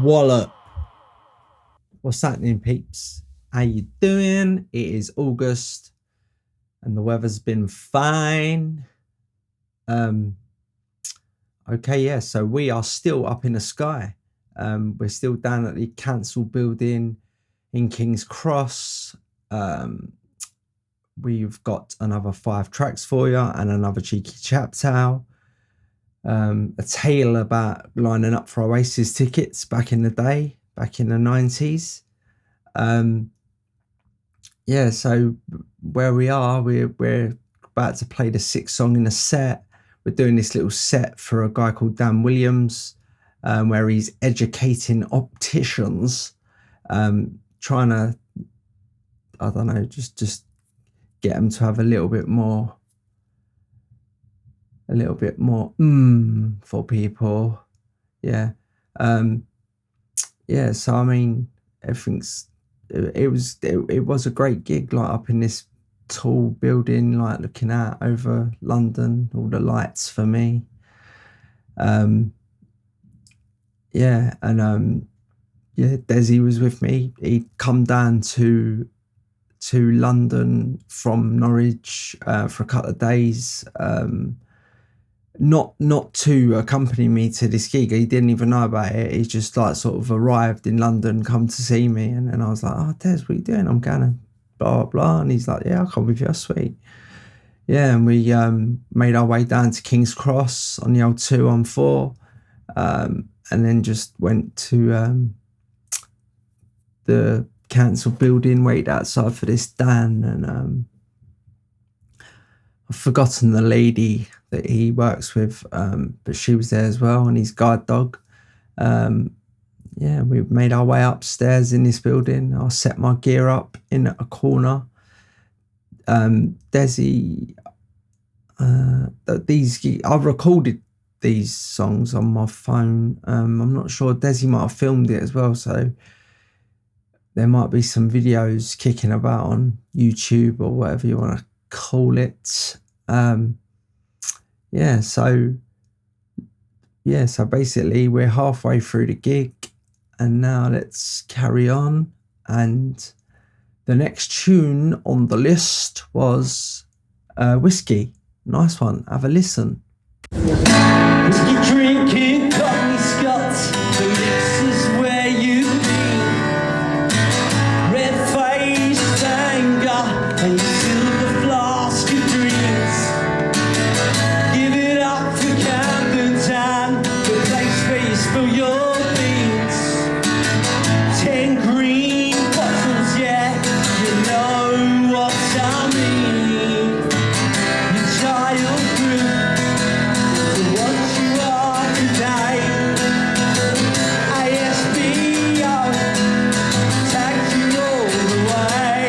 Wallop. What's happening, peeps? How you doing? It is August and the weather's been fine. Okay, yeah, so we are still up in the sky. We're still down at the council building in King's Cross. We've got another 5 tracks for you and another cheeky chap tale. A tale about lining up for Oasis tickets back in the day, back in the 90s. Yeah, so where we are, we're about to play the 6th song in the set. We're doing this little set for a guy called Dan Williams, where he's educating opticians, trying to, I don't know, just get them to have a little bit more for people. Yeah. Yeah, so I mean, it was a great gig, like up in this tall building, like looking out over London, all the lights for me. Yeah, and yeah, Desi was with me. He'd come down to London from Norwich for a couple of days. Not to accompany me to this gig. He didn't even know about it. He just like sort of arrived in London, come to see me, and then I was like, "Oh, Des, what are you doing? I'm gonna blah blah." And he's like, "Yeah, I'll come with you. That's sweet." Yeah, and we made our way down to King's Cross on the old 214, and then just went to the council building, waited outside for this Dan, and I've forgotten the lady that he works with, but she was there as well, and his guide dog. Yeah, we made our way upstairs in this building. I set my gear up in a corner. Desi, I've recorded these songs on my phone. I'm not sure, Desi might have filmed it as well, so there might be some videos kicking about on YouTube or whatever you want to call it. So basically we're halfway through the gig, and now let's carry on. And the next tune on the list was Whiskey. Nice one, have a listen. Whiskey drinking, coffee Scots, the mix is where you've been. Red-faced anger and your silver flask of dreams. Give it up for Camden Town, the place where you spill your beans. 10 green bottles, yeah, you know what I mean. Your child grew to what you are today. ASBO tagged you all the way.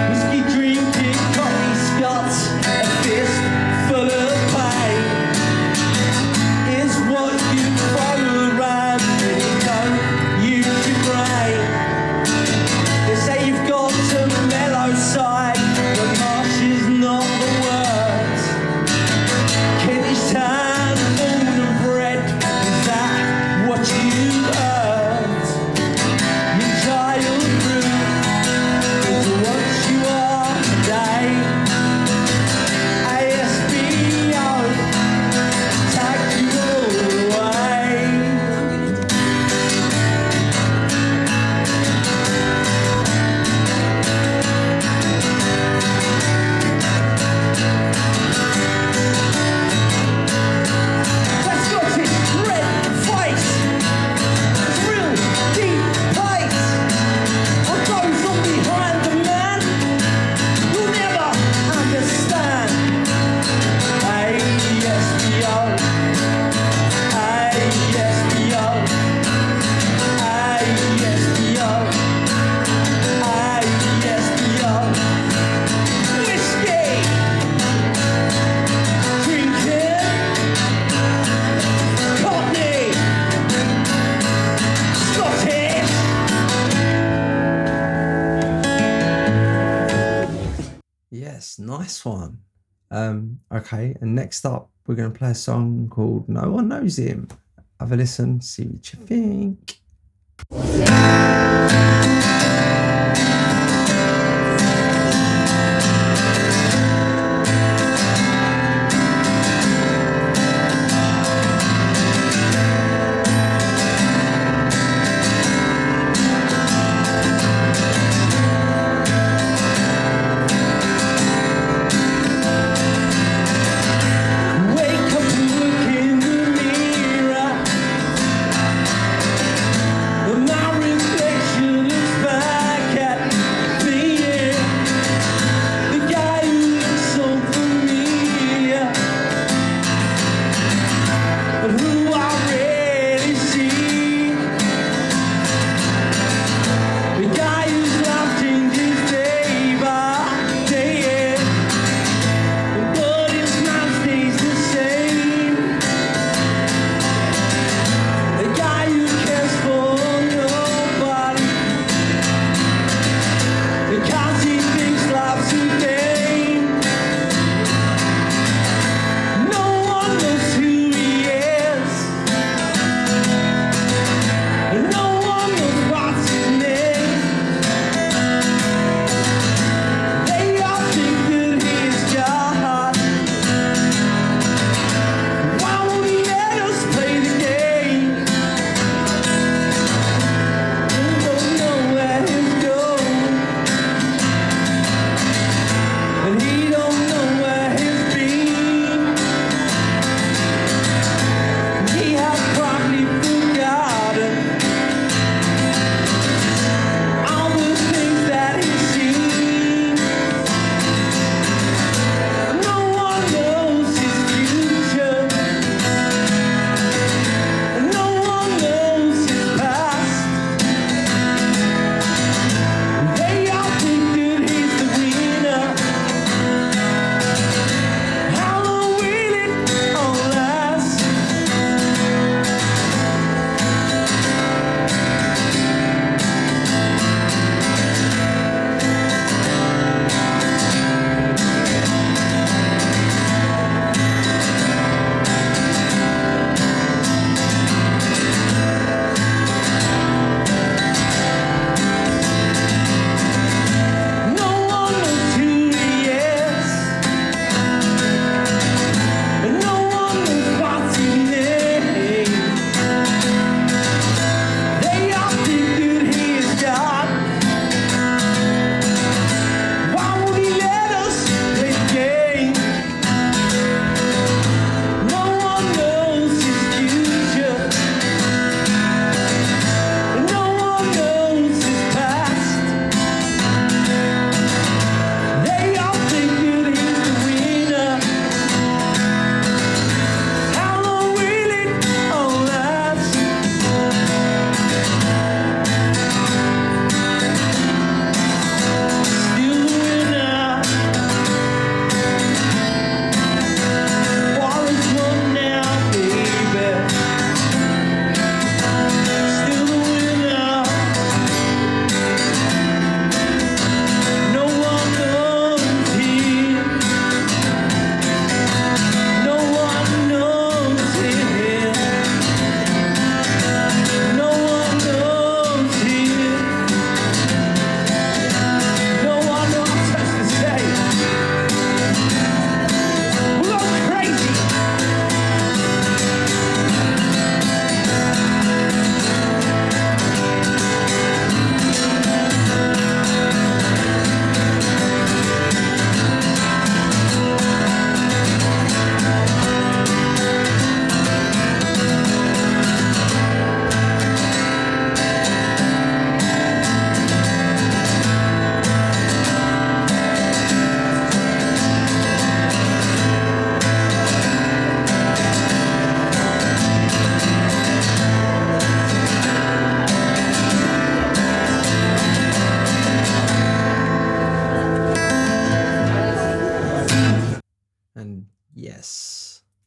Whiskey drinking, coffee Scots, a fist full of pain is what you throw around when you don't use your brain. They say you've got a mellow side, but marsh is not the word. Kentish town, born and bred, is that what you earned? Your child grew into what you are today. ASBO tagged you all the way. That's got his red face. It's real deep place. What goes on behind the man, you'll never understand. ASBO, ASBO, ASBO, ASBO. Whiskey drinking, Cockney, Scottish. Yes, nice one. Okay, and next up we're going to play a song called No One Knows Him. Have a listen, see what you think.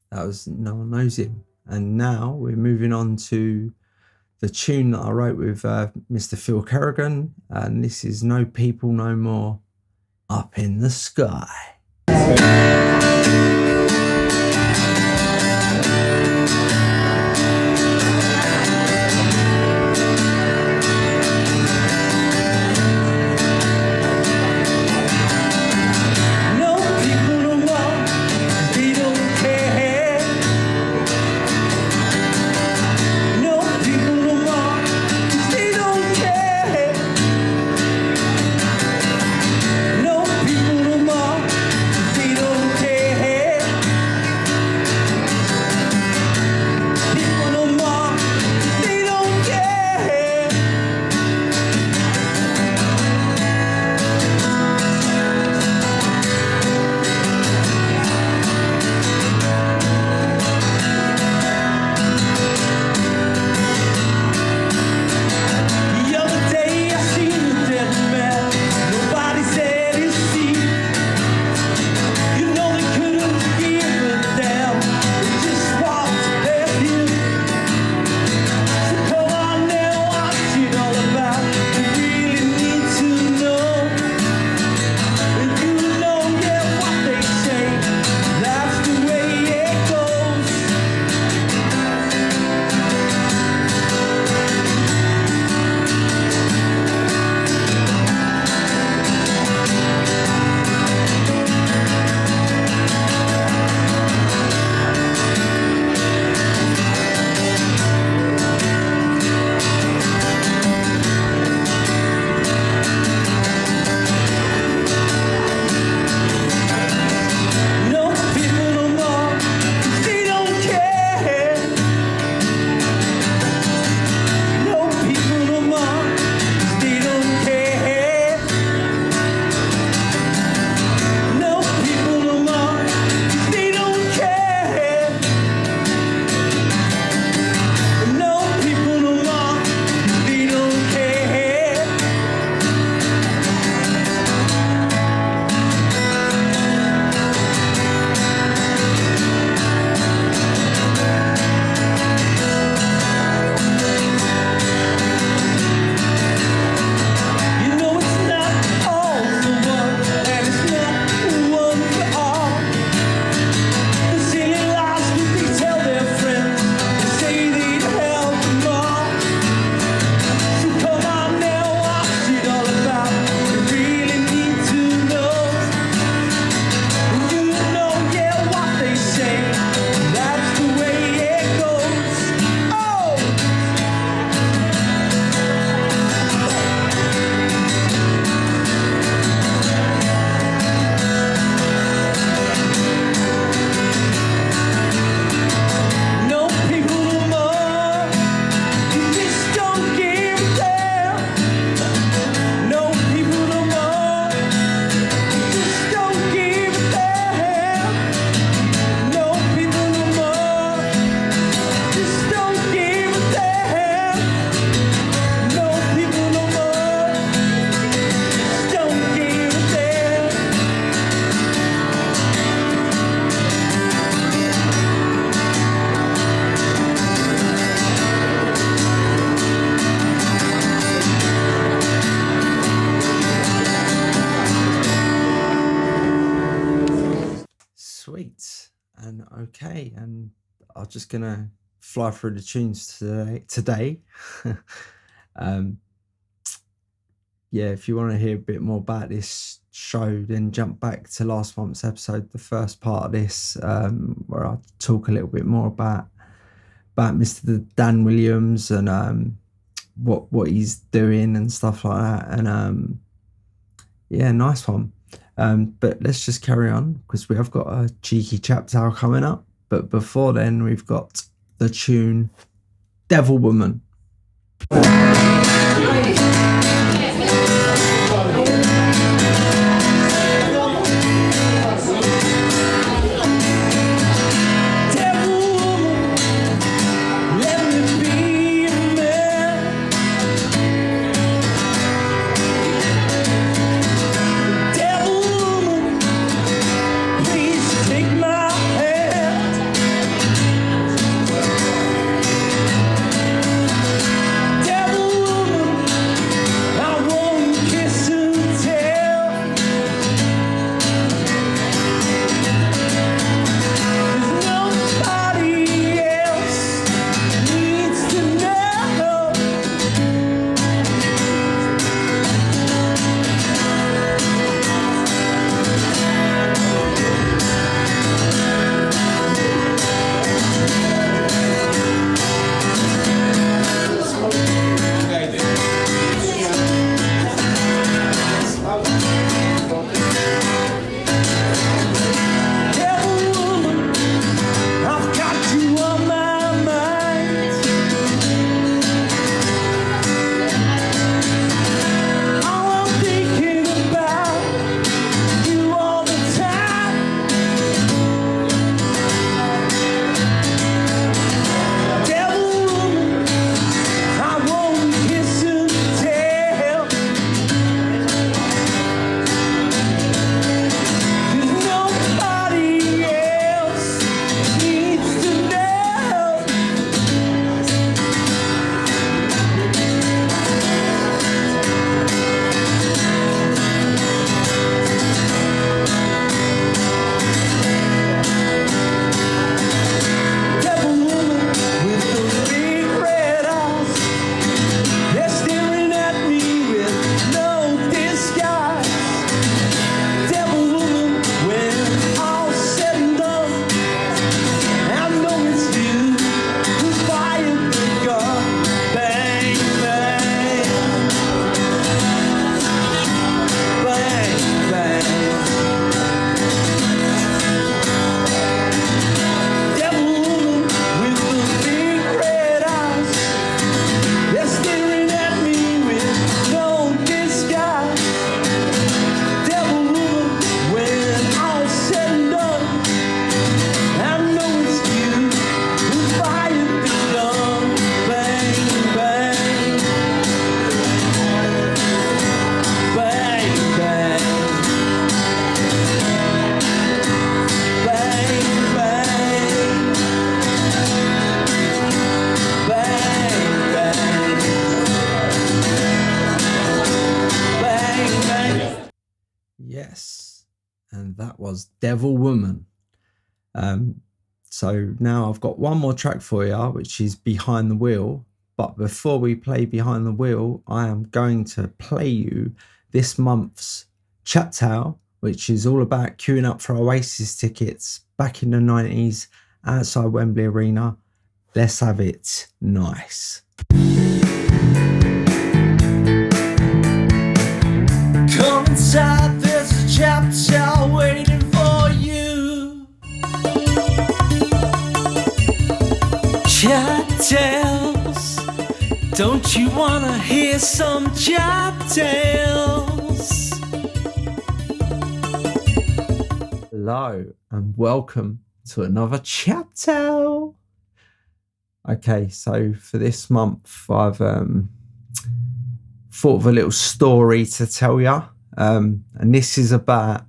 That was No One Knows Him. And now we're moving on to the tune that I wrote with Mr. Phil Kerrigan, and this is No People No More, Up in the Sky. And okay, and I'm just gonna fly through the tunes today. Yeah, if you want to hear a bit more about this show, then jump back to last month's episode, the first part of this, where I talk a little bit more about Mr. Dan Williams and what he's doing and stuff like that. And yeah, nice one. But let's just carry on, because we have got a cheeky chap tale coming up. But before then, we've got the tune Devil Woman. Yes, and that was Devil Woman. So now I've got one more track for you, which is Behind the Wheel. But before we play Behind the Wheel, I am going to play you this month's Chat Tale, which is all about queuing up for Oasis tickets back in the 90s outside Wembley Arena. Let's have it nice. Come inside, there's a chap tale waiting for you. Chat tales, don't you wanna hear some chat tales? Hello and welcome to another Chat Tale. Okay, so for this month, I've thought of a little story to tell you, and this is about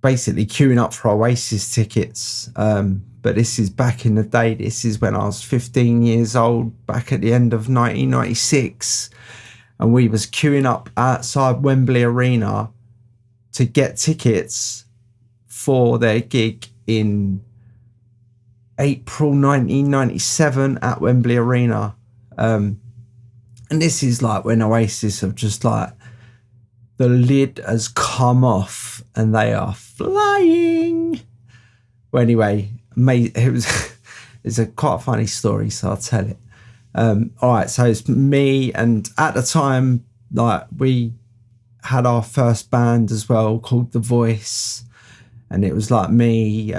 basically queuing up for Oasis tickets. But this is back in the day. This is when I was 15 years old, back at the end of 1996, and we was queuing up outside Wembley Arena to get tickets for their gig in April 1997 at Wembley Arena. And this is like when Oasis have just like, the lid has come off and they are flying. Well, anyway, it's a quite funny story, so I'll tell it. All right, so it's me, and at the time, like, we had our first band as well called The Voice, and it was like me,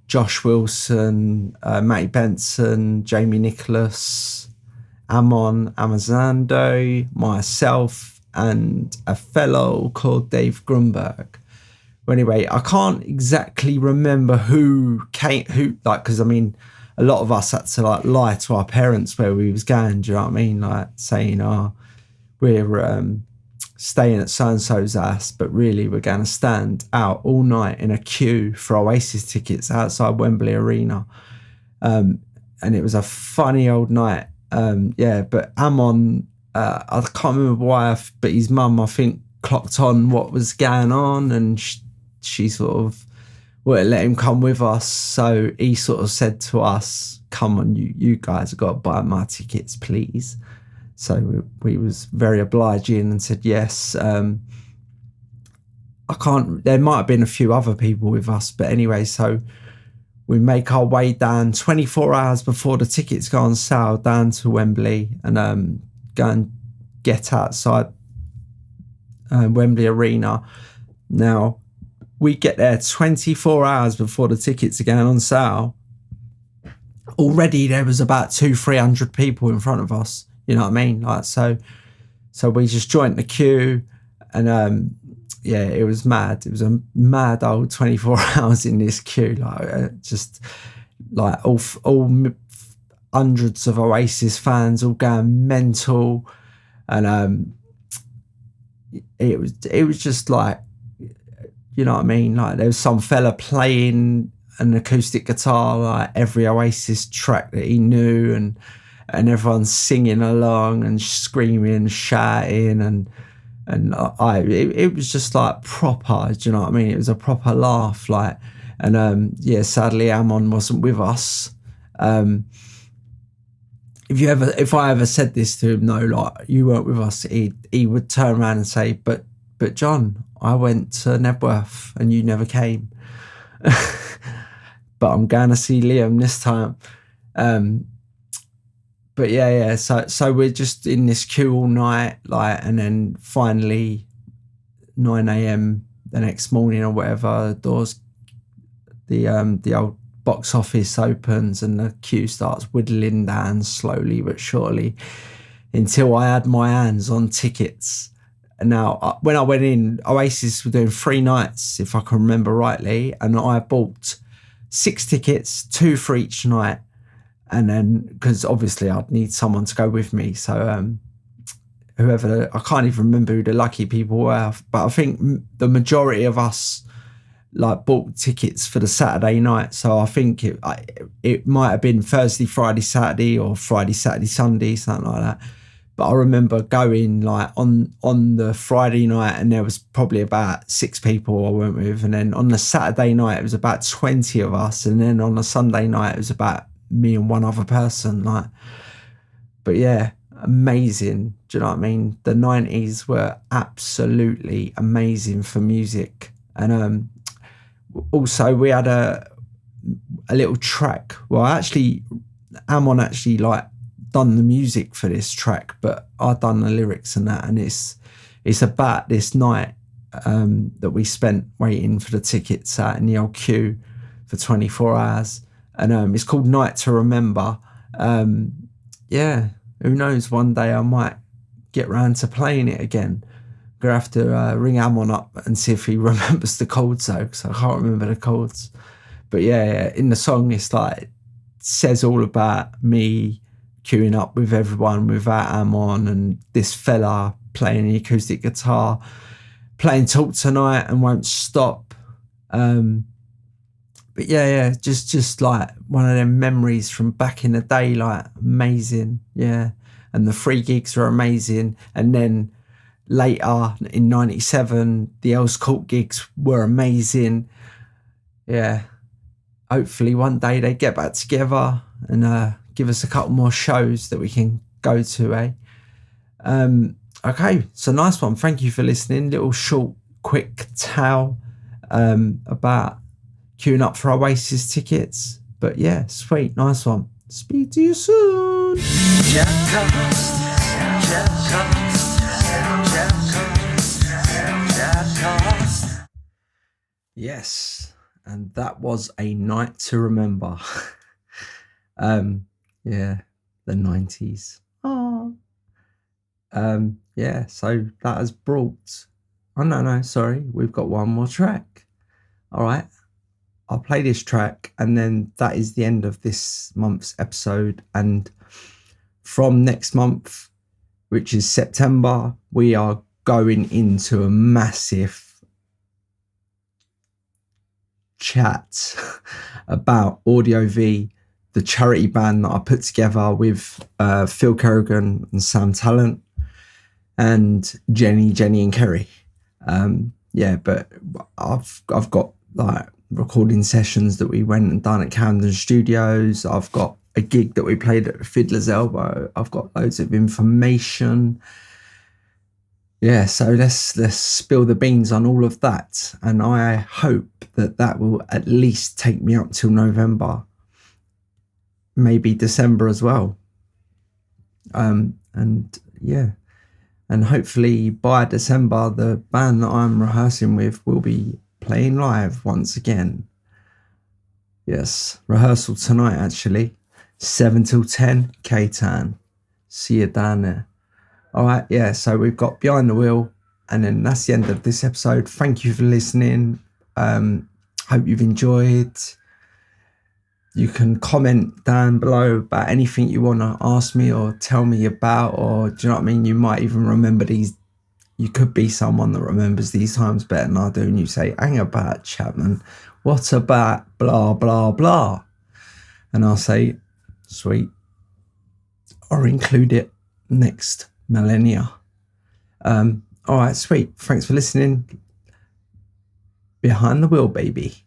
Josh Wilson, Matty Benson, Jamie Nicholas, Amon Amazando, myself, and a fellow called Dave Grunberg. Well, anyway, I can't exactly remember who, like, because I mean, a lot of us had to like lie to our parents where we was going. Do you know what I mean? Like saying, "Oh, we're staying at so and so's house," but really we're going to stand out all night in a queue for Oasis tickets outside Wembley Arena. And it was a funny old night. But Amon, I can't remember why, but his mum, I think, clocked on what was going on, and she sort of wouldn't let him come with us. So he sort of said to us, "Come on, you guys have got to buy my tickets, please." So we was very obliging and said yes. There might have been a few other people with us, but anyway, so we make our way down 24 hours before the tickets go on sale down to Wembley, and go and get outside Wembley Arena. Now, we get there 24 hours before the tickets are going on sale. Already there was about 200-300 people in front of us. You know what I mean? Like, so we just joined the queue, and it was mad. It was a mad old 24 hours in this queue. Like, just like all hundreds of Oasis fans all going mental, and it was just like, you know what I mean? Like, there was some fella playing an acoustic guitar, like every Oasis track that he knew, and everyone's singing along and screaming, shouting, and it was just like proper. Do you know what I mean? It was a proper laugh, like, and sadly Amon wasn't with us. If I ever said this to him, no, like, you weren't with us, he would turn around and say, but John, I went to Nebworth and you never came. But I'm going to see Liam this time. But so we're just in this queue all night, like, and then finally 9 a.m. the next morning or whatever, the old box office opens and the queue starts whittling down slowly but surely until I had my hands on tickets. And now, when I went in, Oasis were doing 3 nights, if I can remember rightly, and I bought 6 tickets, 2 for each night. And then, because obviously I'd need someone to go with me, so whoever, I can't even remember who the lucky people were, but I think the majority of us like bought tickets for the Saturday night. So I think it might have been Thursday, Friday, Saturday, or Friday, Saturday, Sunday, something like that. But I remember going like on the Friday night, and there was probably about 6 people I went with, and then on the Saturday night it was about 20 of us, and then on the Sunday night it was about me and one other person. Like, but yeah, amazing. Do you know what I mean? The 90s were absolutely amazing for music. And also we had a little track. Well, actually, Amon actually like done the music for this track, but I done the lyrics and that. And it's about this night that we spent waiting for the tickets out in the old queue for 24 hours. And it's called Night to Remember. Who knows? One day I might get round to playing it again. I'm going to have to ring Amon up and see if he remembers the chords, though, because I can't remember the chords. But yeah, in the song, it's like, it says all about me queuing up with everyone without Amon, and this fella playing the acoustic guitar, playing Talk Tonight and Won't Stop. But just like one of them memories from back in the day, like, amazing. Yeah. And the 3 gigs were amazing. And then later in 97, the Earls Court gigs were amazing. Yeah. hopefully one day they get back together and give us a couple more shows that we can go to, eh? Okay, so nice one. Thank you for listening. Little short, quick tale about queuing up for Oasis tickets. But yeah, sweet, nice one. Speak to you soon. Yes, and that was a night to remember. Yeah, the 90s. Oh. Yeah, so that has brought. Oh no, sorry, we've got one more track. All right, I'll play this track, and then that is the end of this month's episode. And from next month, which is September, we are going into a massive chat about Audio V, the charity band that I put together with Phil Kerrigan and Sam Talent and Jenny and Kerry. Yeah, but I've got like recording sessions that we went and done at Camden Studios. I've got a gig that we played at Fiddler's Elbow. I've got loads of information. Yeah, so let's spill the beans on all of that, and I hope that will at least take me up till November, maybe December as well. And yeah, and hopefully by December the band that I'm rehearsing with will be playing live once again. Yes, rehearsal tonight actually, 7 till 10, K-Town. See you down there. All right, yeah, so we've got Behind the Wheel, and then that's the end of this episode. Thank you for listening. Hope you've enjoyed. You can comment down below about anything you want to ask me or tell me about, or do you know what I mean? You might even remember these. You could be someone that remembers these times better than I do, and you say, hang about, Chapman, what about blah, blah, blah? And I'll say, sweet, or include it next millennia. All right, sweet. Thanks for listening. Behind the Wheel, baby.